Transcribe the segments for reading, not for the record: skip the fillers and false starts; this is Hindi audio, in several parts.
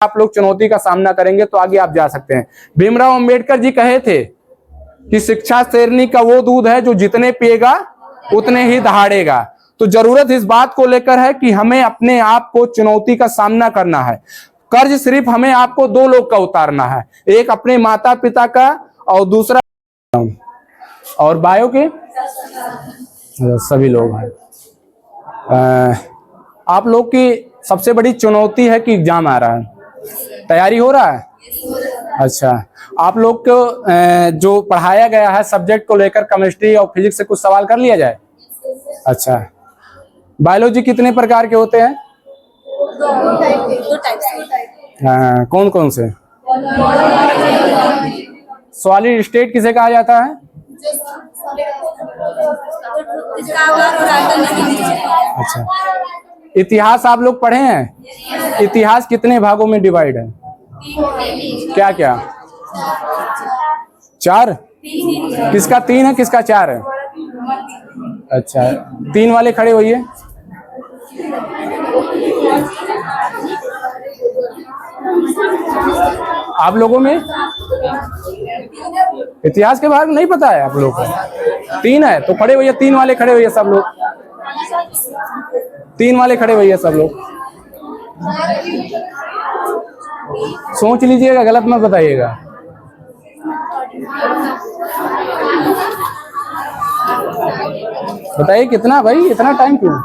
आप लोग चुनौती का सामना करेंगे तो आगे आप जा सकते हैं। भीमराव अंबेडकर जी कहे थे कि शिक्षा शेरनी का वो दूध है जो जितने पिएगा उतने ही दहाड़ेगा। तो जरूरत इस बात को लेकर है कि हमें अपने आप को चुनौती का सामना करना है। कर्ज सिर्फ हमें आपको दो लोग का उतारना है, एक अपने माता पिता का और दूसरा और बायो के सभी लोग हैं। आप लोग की सबसे बड़ी चुनौती है कि एग्जाम आ रहा है, तैयारी हो रहा है? अच्छा, आप लोग को जो पढ़ाया गया है सब्जेक्ट को लेकर केमिस्ट्री और फिजिक्स से कुछ सवाल कर लिया जाए। अच्छा, बायोलॉजी कितने प्रकार के होते हैं? कौन कौन से? सॉलिड स्टेट किसे कहा जाता है? अच्छा, इतिहास आप लोग पढ़े हैं? इतिहास कितने भागों में डिवाइड है? क्या क्या? 4? किसका 3 है, किसका 4 है? अच्छा, 3 वाले खड़े होइए। आप लोगों में इतिहास के भाग नहीं पता है आप लोगों को? 3 है तो खड़े होइए, 3 वाले खड़े होइए सब लोग, 3 वाले खड़े होइए सब लोग। सोच लीजिएगा, गलत मत बताइएगा। बताइए कितना भाई, इतना टाइम क्यों?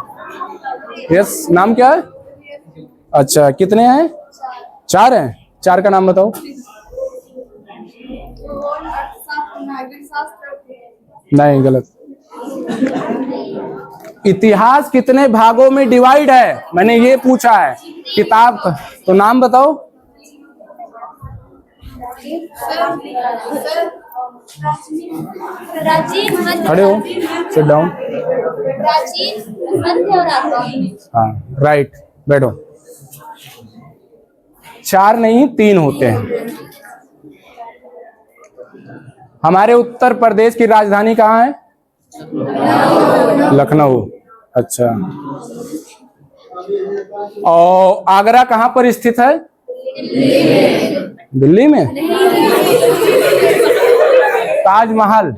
यस, नाम क्या है? अच्छा, कितने हैं? 4 हैं। 4 का नाम बताओ। नहीं, गलत। इतिहास कितने भागों में डिवाइड है, मैंने ये पूछा है किताब का। तो नाम बताओ। खड़े हो, सिट डाउन। हाँ, राइट, बैठो। 4 नहीं 3 होते हैं। हमारे उत्तर प्रदेश की राजधानी कहाँ है? लखनऊ। अच्छा, और आगरा कहाँ पर स्थित है? दिल्ली में। ताजमहल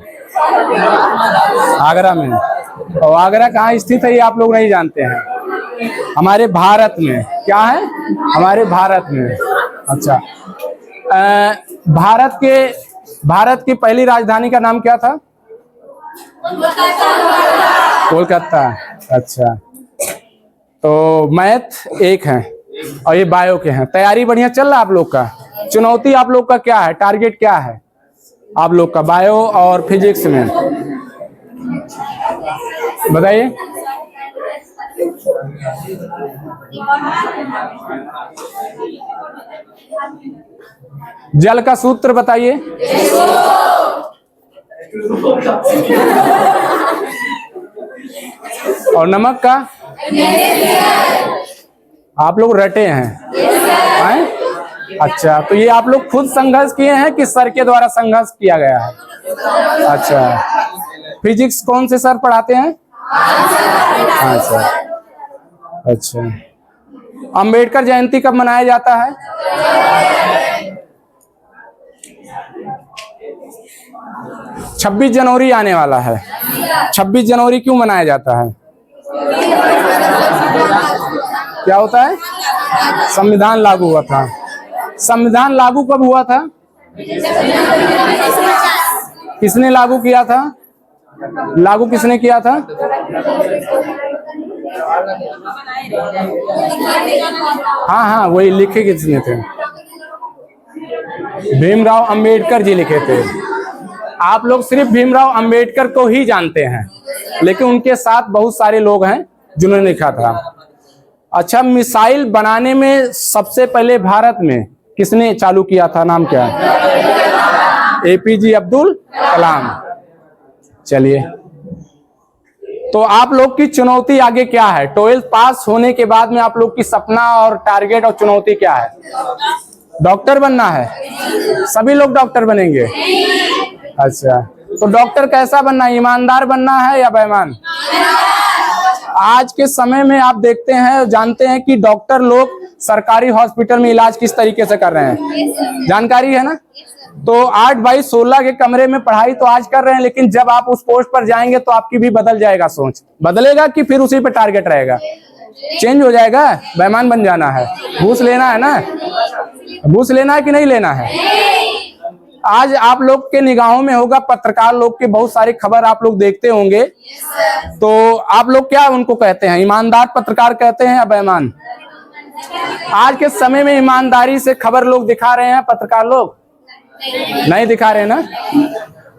आगरा में, और आगरा कहाँ स्थित है ये आप लोग नहीं जानते हैं। हमारे भारत में। क्या है? हमारे भारत में। अच्छा, भारत की पहली राजधानी का नाम क्या था? कोलकाता। अच्छा, तो मैथ 1 है और ये बायो के हैं। तैयारी बढ़िया चल रहा है आप लोग का? चुनौती आप लोग का क्या है, टारगेट क्या है आप लोग का बायो और फिजिक्स में? बताइए। जल का सूत्र बताइए। और नमक का? आप लोग रटे हैं? अच्छा, तो ये आप लोग खुद संघर्ष किए हैं कि सर के द्वारा संघर्ष किया गया है? अच्छा, फिजिक्स कौन से सर पढ़ाते हैं? अच्छा, अच्छा। अंबेडकर जयंती कब मनाया जाता है? 26 जनवरी आने वाला है। 26 जनवरी क्यों मनाया जाता है? क्या होता है? संविधान लागू हुआ था। संविधान लागू कब हुआ था? किसने लागू किया था? लागू किसने किया था? हाँ हाँ, वही लिखे किसने थे? भीमराव अंबेडकर जी लिखे थे। आप लोग सिर्फ भीमराव अंबेडकर को ही जानते हैं, लेकिन उनके साथ बहुत सारे लोग हैं जिन्होंने लिखा था। अच्छा, मिसाइल बनाने में सबसे पहले भारत में किसने चालू किया था, नाम क्या है? एपीजे अब्दुल कलाम। चलिए, तो आप लोग की चुनौती आगे क्या है? 12th पास होने के बाद में आप लोग की सपना और टारगेट और चुनौती क्या है? डॉक्टर बनना है? सभी लोग डॉक्टर बनेंगे? अच्छा, तो डॉक्टर कैसा बनना है? ईमानदार बनना है या बेईमान? आज के समय में आप देखते हैं, जानते हैं कि डॉक्टर लोग सरकारी हॉस्पिटल में इलाज किस तरीके से कर रहे हैं, जानकारी है ना। तो 8/16 के कमरे में पढ़ाई तो आज कर रहे हैं, लेकिन जब आप उस पोस्ट पर जाएंगे तो आपकी भी बदल जाएगा सोच, बदलेगा कि फिर उसी पे टारगेट रहेगा, चेंज हो जाएगा, बेईमान बन जाना है। घूस लेना है ना, घूस लेना है कि नहीं लेना है। आज आप लोग के निगाहों में होगा, पत्रकार लोग के बहुत सारी खबर आप लोग देखते होंगे, तो आप लोग क्या उनको कहते हैं, ईमानदार पत्रकार कहते हैं या बेईमान? आज के समय में ईमानदारी से खबर लोग दिखा रहे हैं, पत्रकार लोग नहीं दिखा रहे ना।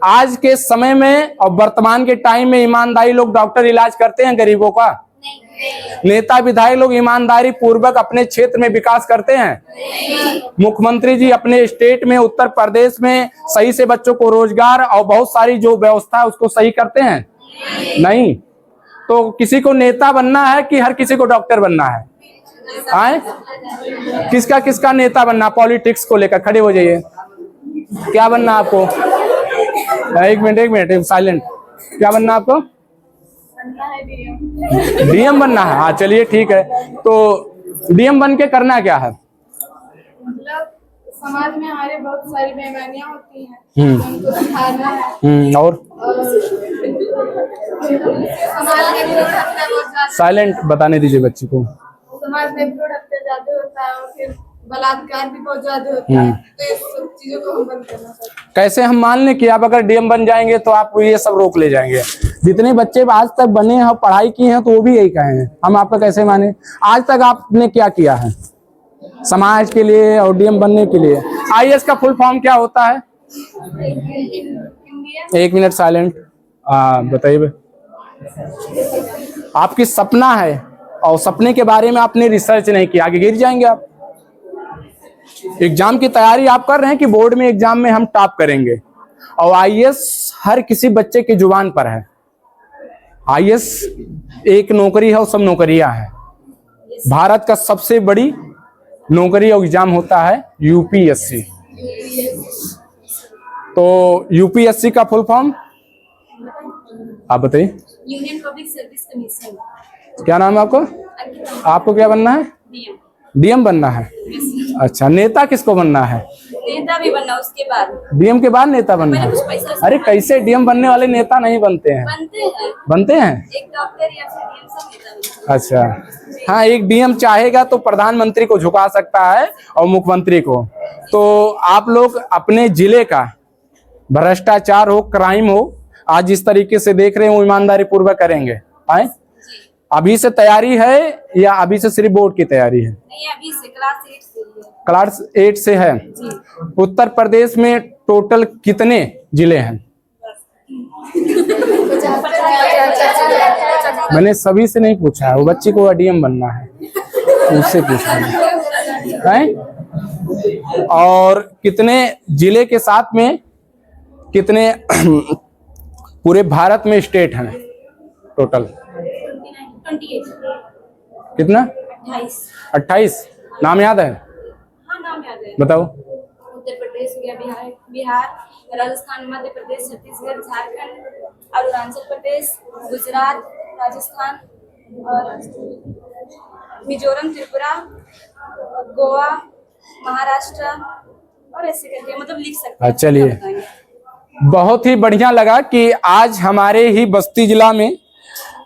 आज के समय में और वर्तमान के टाइम में ईमानदारी लोग डॉक्टर इलाज करते हैं गरीबों का? नेता विधायक लोग ईमानदारी पूर्वक अपने क्षेत्र में विकास करते हैं? मुख्यमंत्री जी अपने स्टेट में, उत्तर प्रदेश में सही से बच्चों को रोजगार और बहुत सारी जो व्यवस्था है उसको सही करते हैं? नहीं। तो किसी को नेता बनना है कि हर किसी को डॉक्टर बनना है? आए किसका किसका नेता बनना? पॉलिटिक्स को लेकर खड़े हो जाइए, क्या बनना आपको? एक मिनट साइलेंट। क्या बनना आपको? डीएम बनना है। हाँ चलिए ठीक है। तो डीएम बन के करना क्या है? मतलब समाज में हमारे बहुत सारी बेईमानियां होती हैं, उनको सुधारना है। और समाज में भ्रूण हत्या बहुत ज्यादा, साइलेंट बताने दीजिए बच्ची को। समाज में भ्रूण हत्या ज्यादा होता है और फिर बलात्कार भी बहुत ज्यादा होता है, तो इस सब चीजों को हम बंद करना चाहते हैं। कैसे हम मान लें कि आप अगर डीएम बन जाएंगे तो आप ये सब रोक ले जाएंगे? जितने बच्चे आज तक बने हैं, पढ़ाई की हैं, तो वो भी यही कहे हैं, हम आपका कैसे माने? आज तक आपने क्या किया है समाज के लिए और डीएम बनने के लिए? आईएएस का फुल फॉर्म क्या होता है? एक मिनट साइलेंट। बताइए, आपकी सपना है और सपने के बारे में आपने रिसर्च नहीं किया, आगे गिर जाएंगे आप। एग्जाम की तैयारी आप कर रहे हैं कि बोर्ड में एग्जाम में हम टॉप करेंगे, और आईएएस हर किसी बच्चे की जुबान पर है। आईएएस एक नौकरी है और सब नौकरियां हैं। भारत का सबसे बड़ी नौकरी और एग्जाम होता है यूपीएससी। तो यूपीएससी का फुल फॉर्म आप बताइए। Union public service commission. क्या नाम है आपको? आपको क्या बनना है? डीएम बनना है। अच्छा, नेता किसको बनना है? नेता भी बनना उसके बाद, डीएम के बाद नेता बनना है। अरे कैसे डीएम बनने वाले नेता नहीं बनते हैं? बनते हैं एक डॉक्टर या फिर डीएम सब नेता बनते हैं। अच्छा हाँ, एक डीएम चाहेगा तो प्रधानमंत्री को झुका सकता है और मुख्यमंत्री को। तो आप लोग अपने जिले का भ्रष्टाचार हो, क्राइम हो, आज जिस तरीके से देख रहे हो ईमानदारी पूर्वक करेंगे। आए अभी से तैयारी है या अभी से सिर्फ बोर्ड की तैयारी है? नहीं, अभी से क्लास 8 से है। क्लास 8 से है। उत्तर प्रदेश में टोटल कितने जिले हैं? मैंने सभी से नहीं पूछा है, वो बच्ची को डीएम बनना है उससे पूछा है। और कितने जिले के साथ में कितने पूरे भारत में स्टेट हैं टोटल? 28। कितना? 28। नाम याद है? हाँ नाम याद है। बताओ। उत्तर प्रदेश हो गया, बिहार, राजस्थान, मध्य प्रदेश, छत्तीसगढ़, झारखंड, अरुणाचल प्रदेश, गुजरात, राजस्थान और मिजोरम, त्रिपुरा, गोवा, महाराष्ट्र और ऐसे करके मतलब लिख सकते हैं। चलिए, बहुत ही बढ़िया लगा कि आज हमारे ही बस्ती जिला में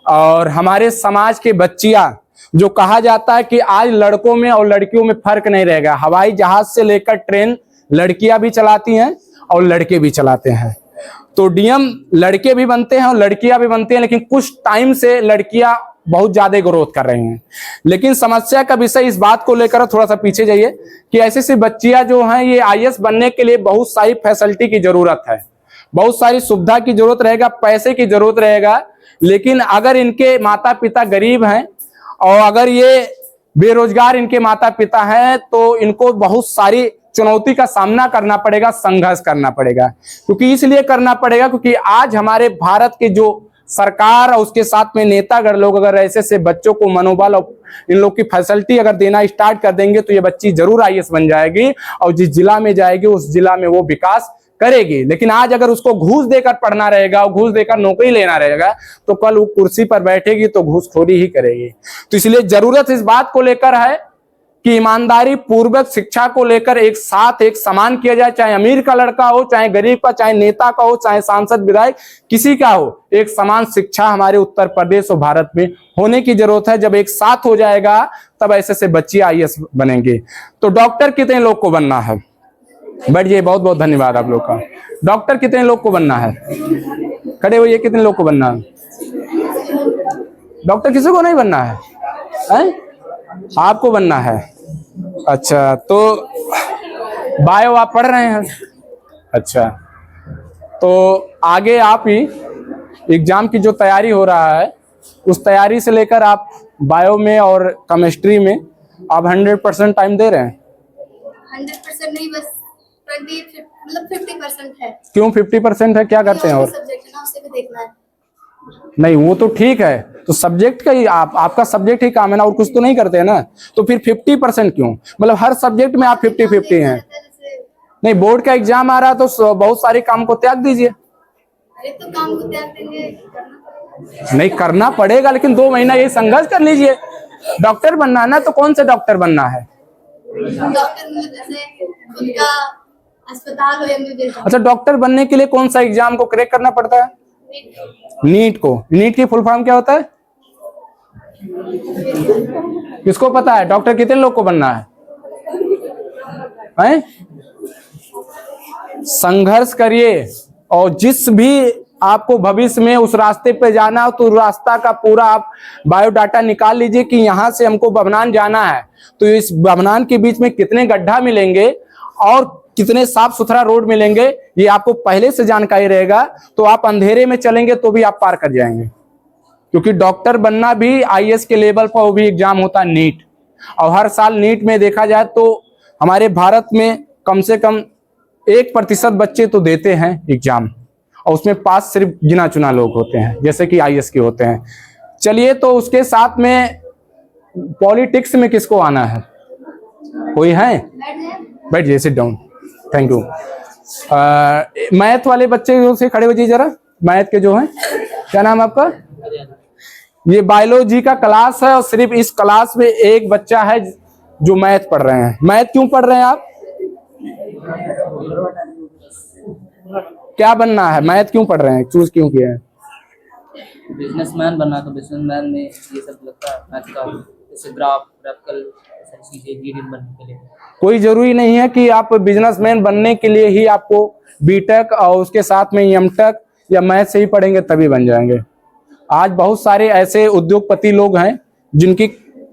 और हमारे समाज के बच्चियां, जो कहा जाता है कि आज लड़कों में और लड़कियों में फर्क नहीं रहेगा, हवाई जहाज से लेकर ट्रेन लड़कियां भी चलाती हैं और लड़के भी चलाते हैं। तो डीएम लड़के भी बनते हैं और लड़कियां भी बनती हैं, लेकिन कुछ टाइम से लड़कियां बहुत ज्यादा ग्रोथ कर रही हैं। लेकिन समस्या का विषय इस बात को लेकर, थोड़ा सा पीछे जाइए, कि ऐसी सी बच्चियां जो हैं ये आईएएस बनने के लिए बहुत सारी फैसिलिटी की जरूरत है, बहुत सारी सुविधा की जरूरत रहेगा, पैसे की जरूरत रहेगा। लेकिन अगर इनके माता पिता गरीब हैं और अगर ये बेरोजगार इनके माता पिता हैं, तो इनको बहुत सारी चुनौती का सामना करना पड़ेगा, संघर्ष करना पड़ेगा। क्योंकि इसलिए करना पड़ेगा क्योंकि आज हमारे भारत के जो सरकार और उसके साथ में नेतागण लोग अगर ऐसे से बच्चों को मनोबल और इन लोग की फैसिलिटी अगर देना स्टार्ट कर देंगे, तो ये बच्ची जरूर आईएएस बन जाएगी और जिस जिला में जाएगी उस जिला में वो विकास करेगी। लेकिन आज अगर उसको घूस देकर पढ़ना रहेगा और घूस देकर नौकरी लेना रहेगा तो कल वो कुर्सी पर बैठेगी तो घूसखोरी ही करेगी। तो इसलिए जरूरत इस बात को लेकर है कि ईमानदारी पूर्वक शिक्षा को लेकर एक साथ एक समान किया जाए, चाहे अमीर का लड़का हो, चाहे गरीब का, चाहे नेता का हो, चाहे सांसद विधायक किसी का हो, एक समान शिक्षा हमारे उत्तर प्रदेश और भारत में होने की जरूरत है। जब एक साथ हो जाएगा तब ऐसे से बच्चे IAS बनेंगे। तो डॉक्टर कितने लोग को बनना है? बैठ जाइए, बहुत बहुत धन्यवाद आप लोग का। डॉक्टर कितने लोग को बनना है? खड़े होइए, कितने लोग को बनना है? डॉक्टर किसी को नहीं बनना है? आपको बनना है। अच्छा, तो बायो आप पढ़ रहे हैं? अच्छा, तो आगे आप ही एग्जाम की जो तैयारी हो रहा है उस तैयारी से लेकर आप बायो में और केमिस्ट्री में आप 100% टाइम दे रहे हैं? 100% नहीं, बस 20 मतलब 50% है। क्यों 50% है? क्या करते हैं? और सब्जेक्ट है ना, उसे भी देखना है। नहीं, वो तो ठीक है, तो सब्जेक्ट का ही आपका सब्जेक्ट ही काम है ना, और कुछ तो नहीं करते हैं ना, तो फिर 50% क्यों? मतलब हर सब्जेक्ट में आप 50-50 हैं? नहीं, बोर्ड का एग्जाम आ रहा है तो बहुत सारे काम को त्याग दीजिए। अरे तो काम को त्याग देंगे, नहीं करना पड़ेगा, लेकिन 2 महीना ये संघर्ष कर लीजिए। डॉक्टर बनना है ना, तो कौन से डॉक्टर बनना है? डॉक्टर मतलब जैसे खुद का अस्पताल हो MBBS। अच्छा, डॉक्टर बनने के लिए कौन सा एग्जाम को क्रैक करना पड़ता है? नीट को। नीट की फुल फॉर्म क्या होता है? किसको पता है? डॉक्टर कितने लोग को बनना है? संघर्ष करिए, और जिस भी आपको भविष्य में उस रास्ते पे जाना हो तो रास्ता का पूरा आप बायोडाटा निकाल लीजिए कि यहाँ से हमको बभनान जाना है, तो इस बभनान के बीच में कितने गड्ढा मिलेंगे और कितने साफ सुथरा रोड मिलेंगे, ये आपको पहले से जानकारी रहेगा। तो आप अंधेरे में चलेंगे तो भी आप पार कर जाएंगे, क्योंकि डॉक्टर बनना भी IAS के लेवल पर वो भी एग्जाम होता है, नीट। और हर साल नीट में देखा जाए तो हमारे भारत में कम से कम 1% बच्चे तो देते हैं एग्जाम, और उसमें पास सिर्फ गिना चुना लोग होते हैं, जैसे कि IAS के होते हैं। चलिए, तो उसके साथ में पॉलिटिक्स में किसको आना है? कोई है? बैठ जाइए, sit down. Thank you. Math वाले बच्चे से खड़े हो जाइए जरा। मैथ के जो हैं, क्या नाम आपका? ये बायोलॉजी का क्लास है और सिर्फ इस क्लास में एक बच्चा है जो मैथ पढ़ रहे हैं। मैथ क्यों पढ़ रहे हैं आप? क्या बनना है? मैथ क्यों पढ़ रहे हैं? चूज क्यों किया है? बिजनेसमैन बनना, तो बिजनेसमैन में ये सब लगता है मैथ का, जैसे ग्राफ, ग्राफिकल सारी चीजें इंजीनियर बनने के लिए। कोई जरूरी नहीं है कि आप बिजनेसमैन बनने के लिए ही आपको BTech और उसके साथ में M.Tech या मैथ से ही पढ़ेंगे तभी बन जाएंगे। आज बहुत सारे ऐसे उद्योगपति लोग हैं जिनकी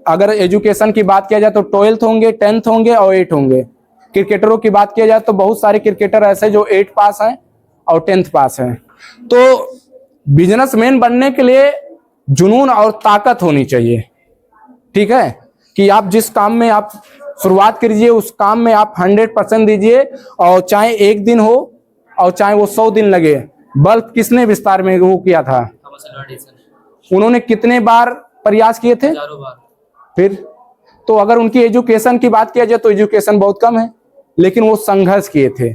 अगर एजुकेशन की बात किया जाए तो 12th होंगे, 10th होंगे और 8 होंगे। क्रिकेटरों की बात किया जाए तो बहुत सारे क्रिकेटर ऐसे जो 8 पास हैं और 10th पास हैं। तो बिजनेसमैन बनने के लिए जुनून और ताकत होनी चाहिए, ठीक है, कि आप जिस काम में आप शुरुआत कीजिए उस काम में आप 100% दीजिए, और चाहे 1 दिन हो और चाहे वो 100 दिन लगे। बल्ब किसने विस्तार में वो किया था? उन्होंने कितने बार प्रयास किए थे? हजारों बार। फिर तो अगर उनकी एजुकेशन की बात किया जाए तो एजुकेशन बहुत कम है, लेकिन वो संघर्ष किए थे,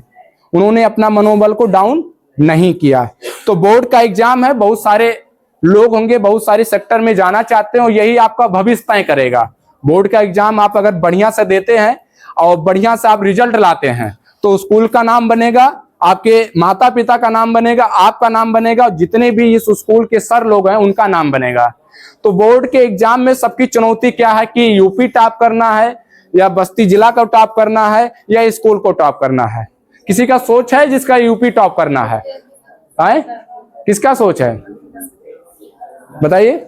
उन्होंने अपना मनोबल को डाउन नहीं किया। तो बोर्ड का एग्जाम है, बहुत सारे लोग होंगे, बहुत सारे सेक्टर में जाना चाहते हैं और यही आपका भविष्य तय करेगा। बोर्ड का एग्जाम आप अगर बढ़िया से देते हैं और बढ़िया से आप रिजल्ट लाते हैं तो स्कूल का नाम बनेगा, आपके माता पिता का नाम बनेगा, आपका नाम बनेगा, और जितने भी इस स्कूल के सर लोग हैं उनका नाम बनेगा। तो बोर्ड के एग्जाम में सबकी चुनौती क्या है कि यूपी टॉप करना है या बस्ती जिला को टॉप करना है या स्कूल को टॉप करना है। किसी का सोच है जिसका यूपी टॉप करना है? किसका सोच है बताइए?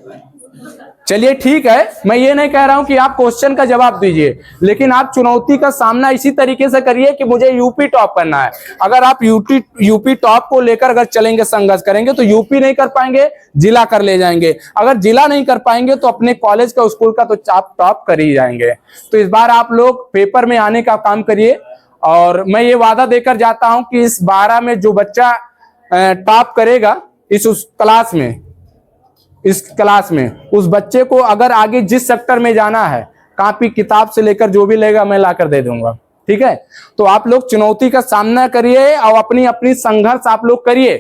चलिए ठीक है, मैं ये नहीं कह रहा हूं कि आप क्वेश्चन का जवाब दीजिए, लेकिन आप चुनौती का सामना इसी तरीके से करिए कि मुझे यूपी टॉप करना है। अगर आप यूपी टॉप को लेकर अगर चलेंगे, संघर्ष करेंगे तो यूपी नहीं कर पाएंगे, जिला कर ले जाएंगे। अगर जिला नहीं कर पाएंगे तो अपने कॉलेज का, स्कूल का तो आप टॉप कर ही जाएंगे। तो इस बार आप लोग पेपर में आने का काम करिए, और मैं ये वादा देकर जाता हूं कि इस 12 में जो बच्चा टॉप करेगा इस क्लास में उस बच्चे को अगर आगे जिस सेक्टर में जाना है, कॉपी किताब से लेकर जो भी लेगा मैं लाकर दे दूंगा। ठीक है। तो आप लोग चुनौती का सामना करिए और अपनी अपनी संघर्ष आप लोग करिए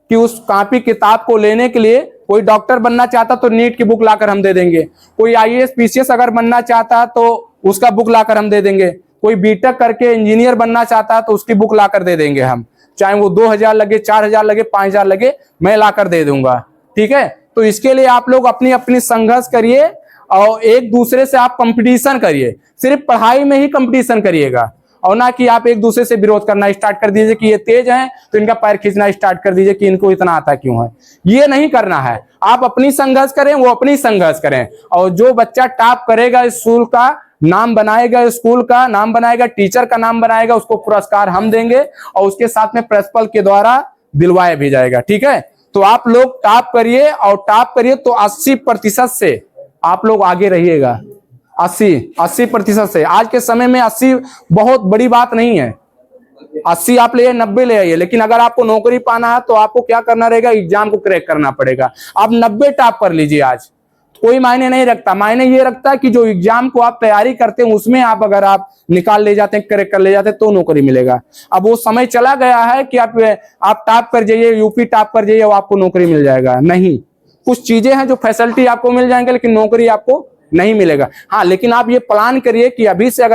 कि उस कॉपी किताब को लेने के लिए। कोई डॉक्टर बनना चाहता तो नीट की बुक लाकर हम दे देंगे, कोई आईएएस पीसीएस अगर बनना चाहता तो उसका बुक लाकर हम दे देंगे, कोई बीटेक करके इंजीनियर बनना चाहता है तो उसकी बुक लाकर दे देंगे हम, चाहे वो 2000 लगे, 4000 लगे, 5000 लगे, मैं लाकर दे दूंगा, ठीक है। तो इसके लिए आप लोग अपनी अपनी संघर्ष करिए और एक दूसरे से आप कंपटीशन करिए। सिर्फ पढ़ाई में ही कंपटीशन करिएगा और ना कि आप एक दूसरे से विरोध करना स्टार्ट कर दीजिए कि ये तेज हैं तो इनका पैर खींचना स्टार्ट कर दीजिए कि इनको इतना आता क्यों है। ये नहीं करना है। आप अपनी संघर्ष करें, वो अपनी संघर्ष करें, और जो बच्चा टॉप करेगा, स्कूल का नाम बनाएगा, स्कूल का नाम बनाएगा, टीचर का नाम बनाएगा, उसको पुरस्कार हम देंगे और उसके साथ में प्रिंसिपल के द्वारा दिलवाया भी जाएगा, ठीक है। तो आप लोग टॉप करिए और टॉप करिए तो 80% से आप लोग आगे रहिएगा। 80% से। आज के समय में 80 बहुत बड़ी बात नहीं है। 80 आप ले 90 ले आइए, लेकिन अगर आपको नौकरी पाना है तो आपको क्या करना रहेगा, एग्जाम को क्रैक करना पड़ेगा। आप 90 टॉप कर लीजिए, आज कोई मायने नहीं रखता। मायने ये रखता है कि जो एग्जाम को आप तैयारी करते हैं उसमें आप अगर आप निकाल ले जाते हैं, क्रैक कर ले जाते हैं तो नौकरी मिलेगा। अब वो समय चला गया है कि आप टॉप कर जाइए, यूपी टॉप कर जाइए और आपको नौकरी मिल जाएगा। नहीं, कुछ चीजें हैं जो फैसिलिटी आपको मिल जाएंगे लेकिन नौकरी आपको नहीं मिलेगा। हाँ, लेकिन आप ये प्लान करिए कि अभी से अगर